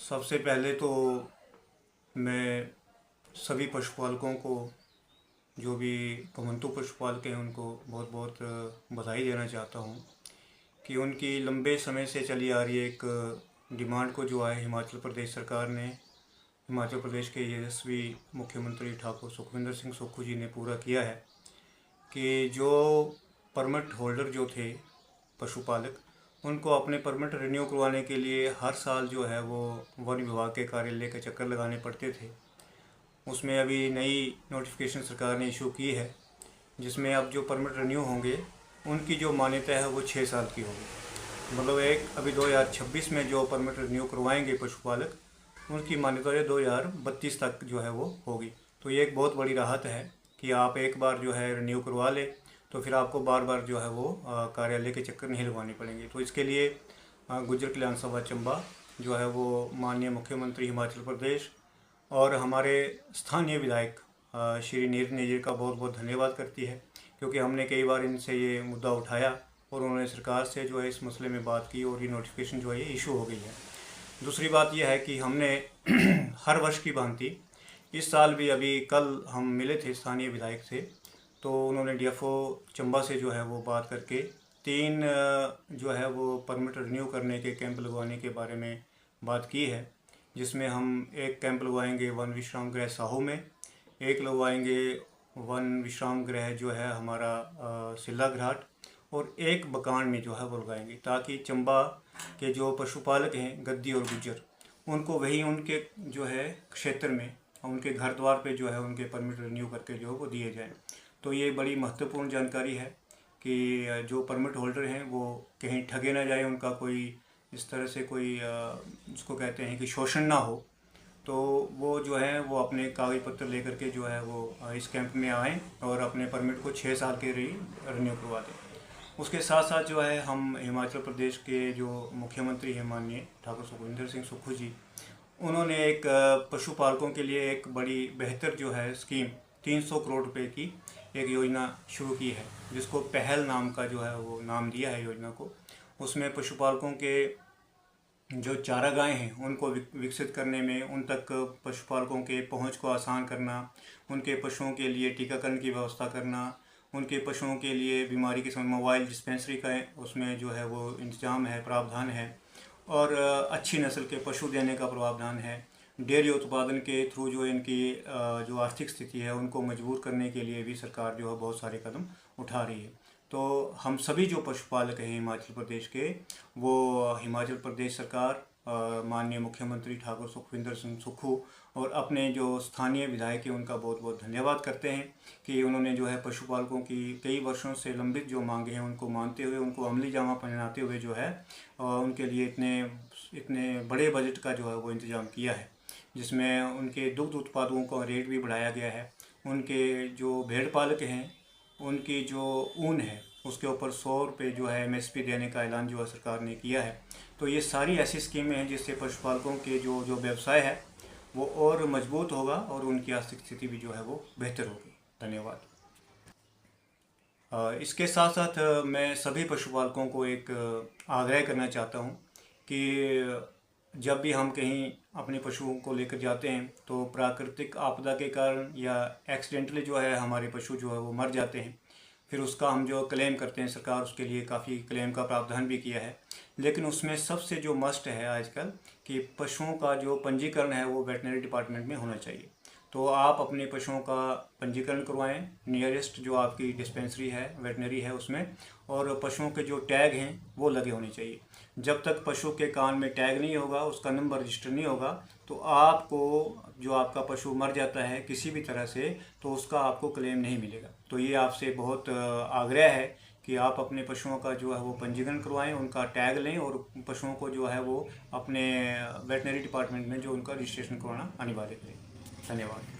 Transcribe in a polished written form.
सबसे पहले तो मैं सभी पशुपालकों को, जो भी घुमंतू पशुपालक हैं, उनको बहुत बहुत बधाई देना चाहता हूँ कि उनकी लंबे समय से चली आ रही एक डिमांड को जो है हिमाचल प्रदेश सरकार ने, हिमाचल प्रदेश के यशस्वी मुख्यमंत्री ठाकुर सुखविंदर सिंह सुक्खू जी ने पूरा किया है कि जो परमिट होल्डर जो थे पशुपालक, उनको अपने परमिट रिन्यू करवाने के लिए हर साल जो है वो वन विभाग के कार्यालय के चक्कर लगाने पड़ते थे। उसमें अभी नई नोटिफिकेशन सरकार ने इशू की है, जिसमें अब जो परमिट रिन्यू होंगे उनकी जो मान्यता है वो 6 साल की होगी। मतलब अभी 2026 में जो परमिट रिन्यू करवाएंगे पशुपालक, उनकी मान्यता 2032 तक जो है वो होगी। तो ये एक बहुत बड़ी राहत है कि आप एक बार जो है रिन्यू करवा लें तो फिर आपको बार बार जो है वो कार्यालय के चक्कर नहीं लगवाने पड़ेंगे। तो इसके लिए गुज्जर कल्याण सभा चंबा जो है वो माननीय मुख्यमंत्री हिमाचल प्रदेश और हमारे स्थानीय विधायक श्री नीर नेजिर का बहुत बहुत धन्यवाद करती है, क्योंकि हमने कई बार इनसे ये मुद्दा उठाया और उन्होंने सरकार से जो है इस मसले में बात की और ये नोटिफिकेशन जो है ये इशू हो गई है। दूसरी बात यह है कि हमने हर वर्ष की भांति इस साल भी, अभी कल हम मिले थे स्थानीय विधायक से, तो उन्होंने डीएफओ चंबा से जो है वो बात करके 3 जो है वो परमिट रिन्यू करने के कैंप लगवाने के बारे में बात की है, जिसमें हम एक कैंप लगवाएंगे वन विश्राम गृह साहू में, एक लगवाएंगे वन विश्राम गृह जो है हमारा सिल्ला घाट, और एक बकान में जो है वो लगाएंगे, ताकि चंबा के जो पशुपालक हैं गद्दी और गुज्जर, उनको वही उनके जो है क्षेत्र में, उनके घर द्वार पे जो है उनके परमिट रिन्यू करके जो है वो दिए जाएँ। तो ये बड़ी महत्वपूर्ण जानकारी है कि जो परमिट होल्डर हैं वो कहीं ठगे ना जाए, उनका कोई इस तरह से कोई जिसको कहते हैं कि शोषण ना हो, तो वो जो है वो अपने कागज पत्र लेकर के जो है वो इस कैंप में आएँ और अपने परमिट को 6 साल के लिए रिन्यू करवा दें। उसके साथ साथ जो है हम हिमाचल प्रदेश के जो मुख्यमंत्री हैं माननीय ठाकुर सुखविंदर सिंह सुक्खू जी, उन्होंने एक पशुपालकों के लिए एक बड़ी बेहतर जो है स्कीम 300 करोड़ रुपए की एक योजना शुरू की है, जिसको पहल नाम का जो है वो नाम दिया है योजना को। उसमें पशुपालकों के जो चारागाहें हैं उनको विकसित करने में, उन तक पशुपालकों के पहुंच को आसान करना, उनके पशुओं के लिए टीकाकरण की व्यवस्था करना, उनके पशुओं के लिए बीमारी के समय मोबाइल डिस्पेंसरी का उसमें जो है वो इंतजाम है, प्रावधान है, और अच्छी नस्ल के पशु देने का प्रावधान है। डेयरी उत्पादन के थ्रू जो इनकी जो आर्थिक स्थिति है उनको मजबूत करने के लिए भी सरकार जो है बहुत सारे कदम उठा रही है। तो हम सभी जो पशुपालक हैं हिमाचल प्रदेश के, वो हिमाचल प्रदेश सरकार, माननीय मुख्यमंत्री ठाकुर सुखविंदर सिंह सुक्खू और अपने जो स्थानीय विधायक हैं उनका बहुत बहुत धन्यवाद करते हैं कि उन्होंने जो है पशुपालकों की कई वर्षों से लंबित जो मांगे हैं उनको मानते हुए, उनको अमली जामा पहनाते हुए जो है उनके लिए इतने बड़े बजट का जो है वो इंतज़ाम किया है, जिसमें उनके दुग्ध उत्पादों का रेट भी बढ़ाया गया है। उनके जो भेड़ पालक हैं उनकी जो ऊन है उसके ऊपर 100 रुपये जो है MSP देने का ऐलान जो है सरकार ने किया है। तो ये सारी ऐसी स्कीमें हैं जिससे पशुपालकों के जो व्यवसाय है वो और मजबूत होगा और उनकी आर्थिक स्थिति भी जो है वो बेहतर होगी। धन्यवाद। इसके साथ साथ मैं सभी पशुपालकों को एक आग्रह करना चाहता हूँ कि जब भी हम कहीं अपने पशुओं को लेकर जाते हैं तो प्राकृतिक आपदा के कारण या एक्सीडेंटली जो है हमारे पशु जो है वो मर जाते हैं, फिर उसका हम जो क्लेम करते हैं, सरकार उसके लिए काफ़ी क्लेम का प्रावधान भी किया है, लेकिन उसमें सबसे जो मस्ट है आजकल कि पशुओं का जो पंजीकरण है वो वेटनरी डिपार्टमेंट में होना चाहिए। तो आप अपने पशुओं का पंजीकरण करवाएं नियरेस्ट जो आपकी डिस्पेंसरी है, वेटनरी है उसमें, और पशुओं के जो टैग हैं वो लगे होने चाहिए। जब तक पशु के कान में टैग नहीं होगा, उसका नंबर रजिस्टर नहीं होगा, तो आपको जो आपका पशु मर जाता है किसी भी तरह से, तो उसका आपको क्लेम नहीं मिलेगा। तो ये आपसे बहुत आग्रह है कि आप अपने पशुओं का जो है वो पंजीकरण करवाएं, उनका टैग लें और पशुओं को जो है वो अपने वेटनरी डिपार्टमेंट में जो उनका रजिस्ट्रेशन करवाना अनिवार्य करें। धन्यवाद।